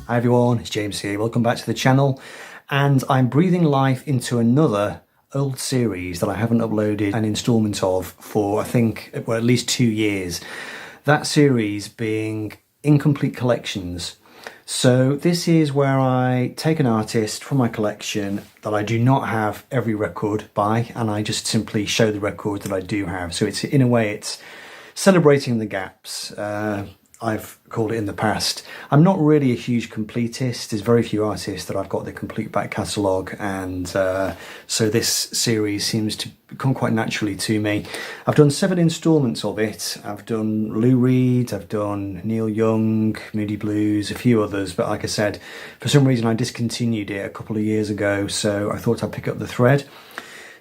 Hi everyone, it's James here. Welcome back to the channel. And I'm breathing life into another old series that I haven't uploaded an instalment of for, I think, well, at least 2 years. That series being Incomplete Collections. So this is where I take an artist from my collection that I do not have every record by, and I just simply show the records that I do have. So it's, in a way, it's celebrating the gaps. I've called it in the past. I'm not really a huge completist. There's very few artists that I've got the complete back catalogue, and so this series seems to come quite naturally to me. I've done 7 instalments of it. I've done Lou Reed, I've done Neil Young, Moody Blues, a few others, but like I said, for some reason I discontinued it a couple of years ago, so I thought I'd pick up the thread.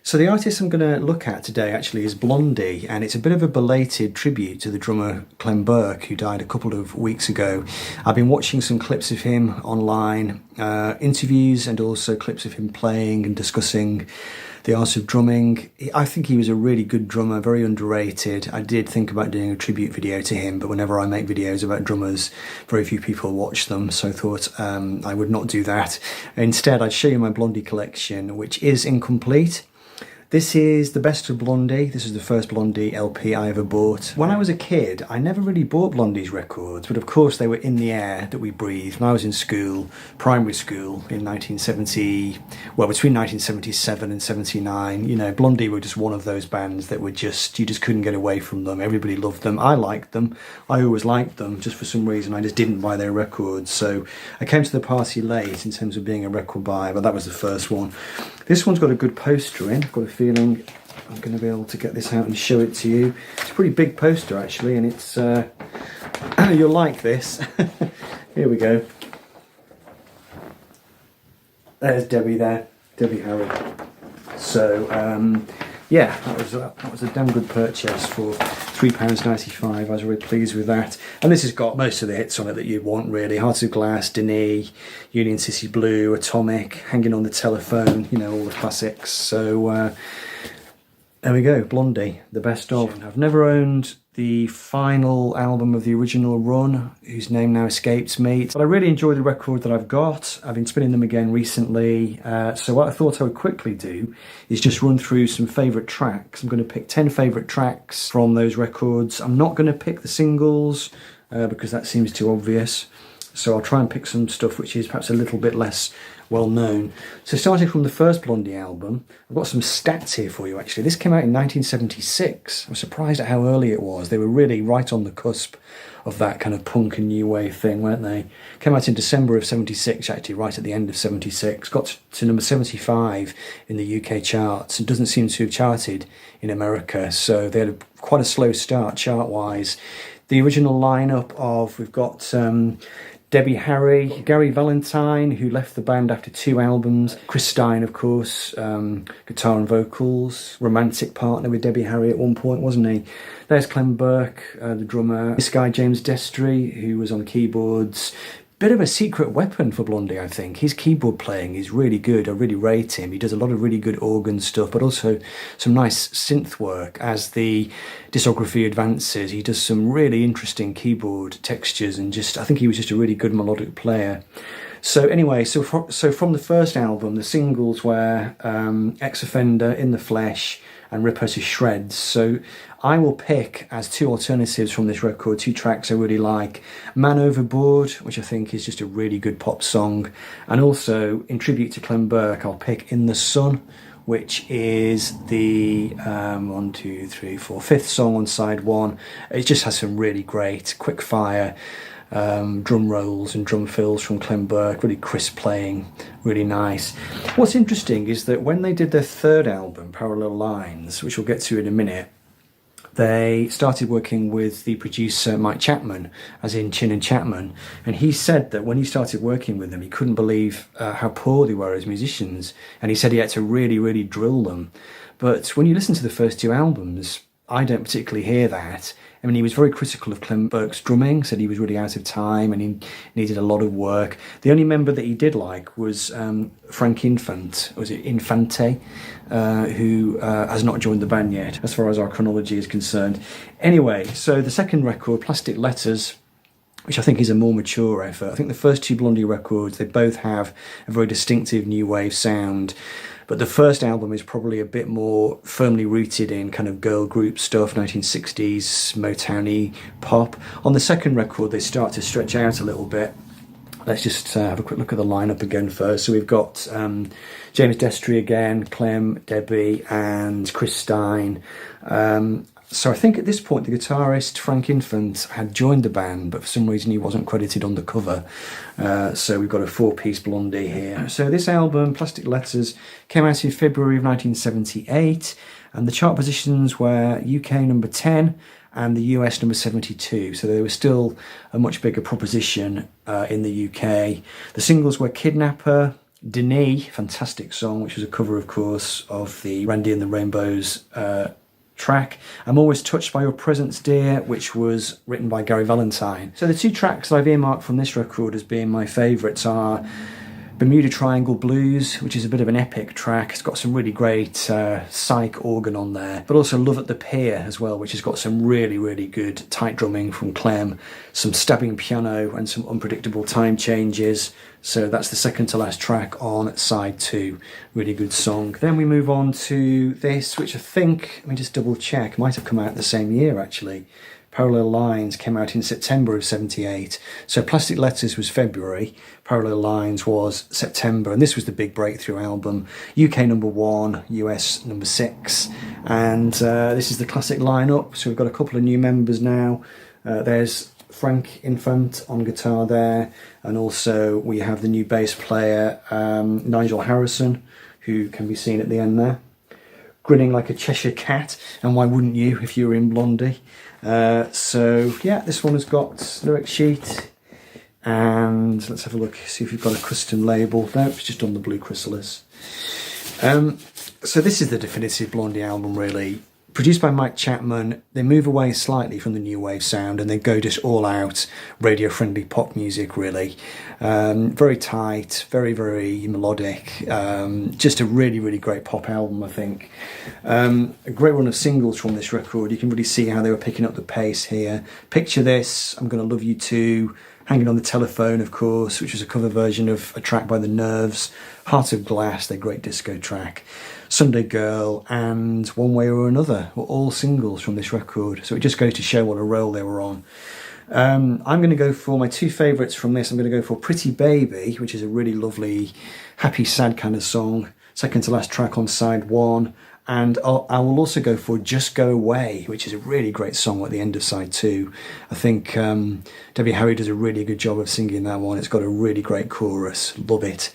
So the artist I'm going to look at today actually is Blondie, and it's a bit of a belated tribute to the drummer Clem Burke, who died a couple of weeks ago. I've been watching some clips of him online, interviews, and also clips of him playing and discussing the art of drumming. I think he was a really good drummer, very underrated. I did think about doing a tribute video to him, but whenever I make videos about drummers, very few people watch them, so I thought I would not do that. Instead, I'd show you my Blondie collection, which is incomplete. This is the best of Blondie. This is the first Blondie LP I ever bought. When I was a kid, I never really bought Blondie's records, but of course they were in the air that we breathed. When I was in school, primary school, in 1970, well, between 1977 and 79, you know, Blondie were just one of those bands that were just, you just couldn't get away from them. Everybody loved them. I liked them. I always liked them. Just for some reason, I just didn't buy their records. So I came to the party late in terms of being a record buyer, but that was the first one. This one's got a good poster in. I've got a feeling I'm going to be able to get this out and show it to you. It's a pretty big poster actually, and it's you'll like this. Here we go. There's Debbie there, Debbie Harry. So yeah, that was a damn good purchase for £3.95. I was really pleased with that. And this has got most of the hits on it that you want, really. Hearts of Glass, Denis, Union City Blue, Atomic, Hanging on the Telephone, you know, all the classics. So there we go, Blondie, the best of. I've never owned the final album of the original run, whose name now escapes me, but I really enjoy the record that I've got. I've been spinning them again recently, so what I thought I would quickly do is just run through some favourite tracks. I'm going to pick 10 favourite tracks from those records. I'm not going to pick the singles because that seems too obvious, so I'll try and pick some stuff which is perhaps a little bit less well known. So starting from the first Blondie album, I've got some stats here for you actually. This came out in 1976. I'm surprised at how early it was. They were really right on the cusp of that kind of punk and new wave thing, weren't they? Came out in December of 76, actually right at the end of 76. Got to number 75 in the UK charts and doesn't seem to have charted in America, so they had quite a slow start chart-wise. The original lineup of, we've got Debbie Harry, Gary Valentine, who left the band after 2 albums, Chris Stein, of course, guitar and vocals, romantic partner with Debbie Harry at one point, wasn't he? There's Clem Burke, the drummer. This guy, James Destry, who was on keyboards. Bit of a secret weapon for Blondie, I think. His keyboard playing is really good. I really rate him. He does a lot of really good organ stuff, but also some nice synth work. As the discography advances, he does some really interesting keyboard textures, and just, I think he was just a really good melodic player. So anyway, so from the first album, the singles were Ex-Offender, In the Flesh, and Rip Her to Shreds. So I will pick as 2 alternatives from this record, 2 tracks I really like. Man Overboard, which I think is just a really good pop song, and also in tribute to Clem Burke, I'll pick In the Sun, which is the 5th song on side 1. It just has some really great quick fire drum rolls and drum fills from Clem Burke, really crisp playing, really nice. What's interesting is that when they did their 3rd album, Parallel Lines, which we'll get to in a minute, they started working with the producer Mike Chapman, as in Chin and Chapman, and he said that when he started working with them, he couldn't believe how poor they were as musicians, and he said he had to really, really drill them. But when you listen to the first 2 albums, I don't particularly hear that. I mean, he was very critical of Clem Burke's drumming, said he was really out of time and he needed a lot of work. The only member that he did like was Frank Infante, who has not joined the band yet, as far as our chronology is concerned. Anyway, so the second record, Plastic Letters, which I think is a more mature effort. I think the first two Blondie records, they both have a very distinctive new wave sound, but the first album is probably a bit more firmly rooted in kind of girl group stuff, 1960s Motown-y pop. On the second record, they start to stretch out a little bit. Let's just have a quick look at the lineup again first. So we've got James Destry again, Clem, Debbie, and Chris Stein. So I think at this point the guitarist Frank Infant had joined the band, but for some reason he wasn't credited on the cover. So we've got a four-piece Blondie here. So this album, Plastic Letters, came out in February of 1978, and the chart positions were UK number 10 and the US number 72. So they were still a much bigger proposition in the UK. The singles were Kidnapper, Denis, fantastic song, which was a cover, of course, of the Randy and the Rainbows track. I'm Always Touched by Your Presence, Dear, which was written by Gary Valentine. So the two tracks that I've earmarked from this record as being my favourites are Bermuda Triangle Blues, which is a bit of an epic track. It's got some really great psych organ on there, but also Love at the Pier as well, which has got some really, really good tight drumming from Clem, some stabbing piano and some unpredictable time changes. So that's the second to last track on side 2. Really good song. Then we move on to this, which I think, let me just double check, might have come out the same year actually. Parallel Lines came out in September of 78. So Plastic Letters was February, Parallel Lines was September, and this was the big breakthrough album. UK number 1, US number 6, and this is the classic lineup. So we've got a couple of new members now. There's Frank Infant on guitar there, and also we have the new bass player, Nigel Harrison, who can be seen at the end there, grinning like a Cheshire cat, and why wouldn't you if you were in Blondie? So yeah, this one has got lyric sheet, and let's have a look, see if we've got a custom label. No, it's just on the blue chrysalis. So this is the definitive Blondie album, really. Produced by Mike Chapman, they move away slightly from the new wave sound and they go just all out radio-friendly pop music, really. Very tight, very, very melodic. Just a really, really great pop album, I think. A great run of singles from this record. You can really see how they were picking up the pace here. Picture This, I'm Gonna Love You Too, Hanging on the Telephone, of course, which was a cover version of a track by The Nerves. Heart of Glass, their great disco track. Sunday Girl and One Way or Another were all singles from this record, so it just goes to show what a roll they were on. I'm going to go for my two favourites from this. I'm going to go for Pretty Baby, which is a really lovely, happy, sad kind of song, second to last track on side 1, and I will also go for Just Go Away, which is a really great song at the end of side 2. I think Debbie Harry does a really good job of singing that one. It's got a really great chorus, love it.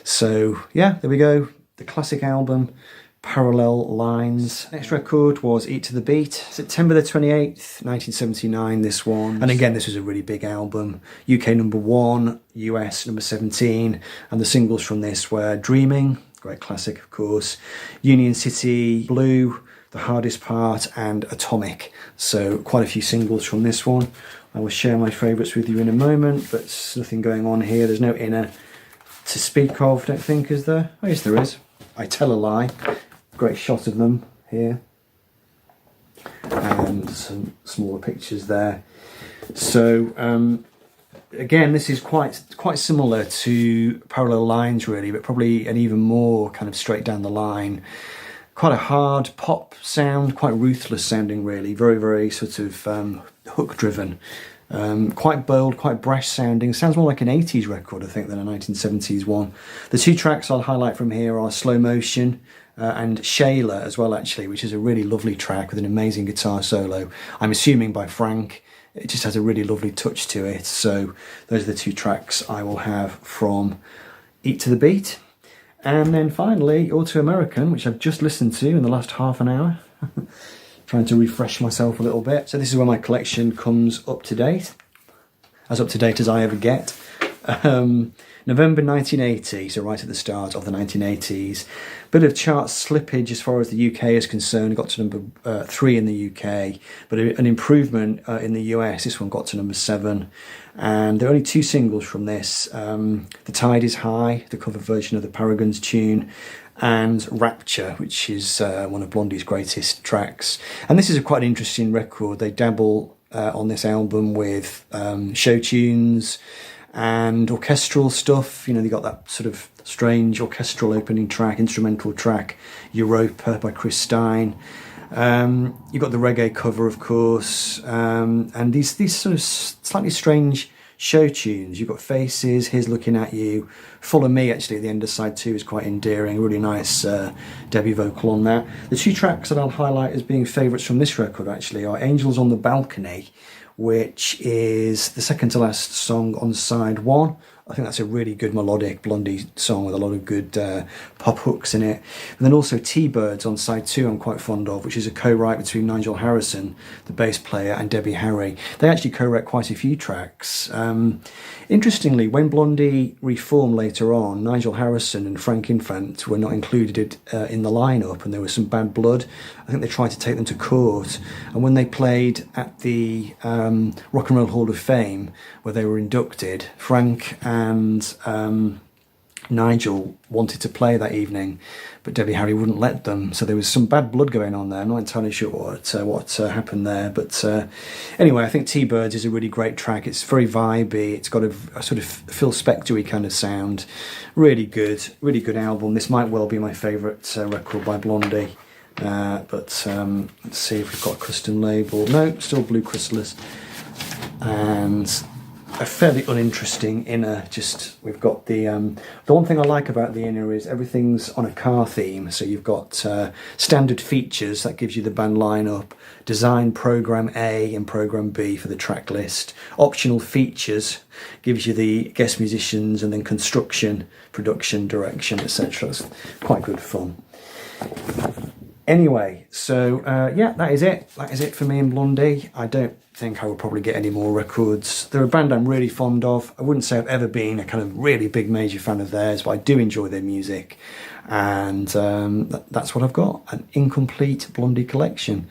So yeah, there we go. The classic album, Parallel Lines. Next record was Eat to the Beat, September the 28th, 1979, this one. And again, this was a really big album. UK number 1, US number 17, and the singles from this were Dreaming, great classic of course, Union City Blue, The Hardest Part, and Atomic. So quite a few singles from this one. I will share my favourites with you in a moment, but there's nothing going on here. There's no inner to speak of, don't think, is there? Oh yes, there is. I Tell a Lie. Great shot of them here. And some smaller pictures there. So, again, this is quite similar to Parallel Lines, really, but probably an even more kind of straight down the line. Quite a hard pop sound, quite ruthless sounding, really. Very, very sort of hook-driven. Quite bold, quite brash sounding. Sounds more like an 80s record, I think, than a 1970s one. The two tracks I'll highlight from here are Slow Motion and Shayla as well, actually, which is a really lovely track with an amazing guitar solo. I'm assuming by Frank. It just has a really lovely touch to it. So those are the two tracks I will have from Eat to the Beat. And then finally, Autoamerican, which I've just listened to in the last half an hour. Trying to refresh myself a little bit. So this is where my collection comes up to date as I ever get. November 1980, so right at the start of the 1980s. Bit of chart slippage as far as the UK is concerned. Got to number 3 in the UK, but an improvement in the US. This one got to number 7. And there are only 2 singles from this. The Tide is High, the cover version of the Paragons tune, and Rapture, which is one of Blondie's greatest tracks. And this is quite an interesting record. They dabble on this album with show tunes and orchestral stuff. You know, they got that sort of strange orchestral opening track, instrumental track, Europa by Chris Stein. You've got the reggae cover, of course, and these sort of slightly strange show tunes. You've got Faces, Here's Looking At You, Follow Me actually at the end of side 2 is quite endearing, really nice Debbie vocal on that. The two tracks that I'll highlight as being favourites from this record actually are Angels on the Balcony, which is the second to last song on side 1. I think that's a really good melodic Blondie song with a lot of good pop hooks in it. And then also T-Birds on side 2 I'm quite fond of, which is a co-write between Nigel Harrison, the bass player, and Debbie Harry. They actually co-wrote quite a few tracks. Interestingly, when Blondie reformed later on, Nigel Harrison and Frank Infant were not included in the lineup, and there was some bad blood. I think they tried to take them to court, and when they played at the Rock and Roll Hall of Fame, where they were inducted, Frank and Nigel wanted to play that evening, but Debbie Harry wouldn't let them, so there was some bad blood going on there. I'm not entirely sure what happened there, but anyway, I think T-Birds is a really great track. It's very vibey, it's got a sort of Phil Spector-y kind of sound. Really good album. This might well be my favourite record by Blondie. But let's see if we've got a custom label. No, still Blue Chrysalis, and a fairly uninteresting inner. Just we've got the one thing I like about the inner is everything's on a car theme. So you've got standard features that gives you the band lineup, design program A and program B for the track list, optional features gives you the guest musicians, and then construction, production, direction, etc. It's quite good fun. Anyway, so yeah, that is it. That is it for me and Blondie. I don't think I will probably get any more records. They're a band I'm really fond of. I wouldn't say I've ever been a kind of really big major fan of theirs, but I do enjoy their music. And that's what I've got, an incomplete Blondie collection.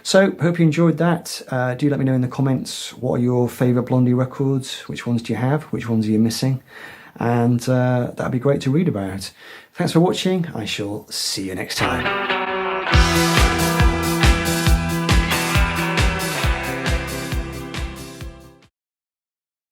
So, hope you enjoyed that. Do let me know in the comments, what are your favourite Blondie records? Which ones do you have? Which ones are you missing? And that'd be great to read about. Thanks for watching. I shall see you next time.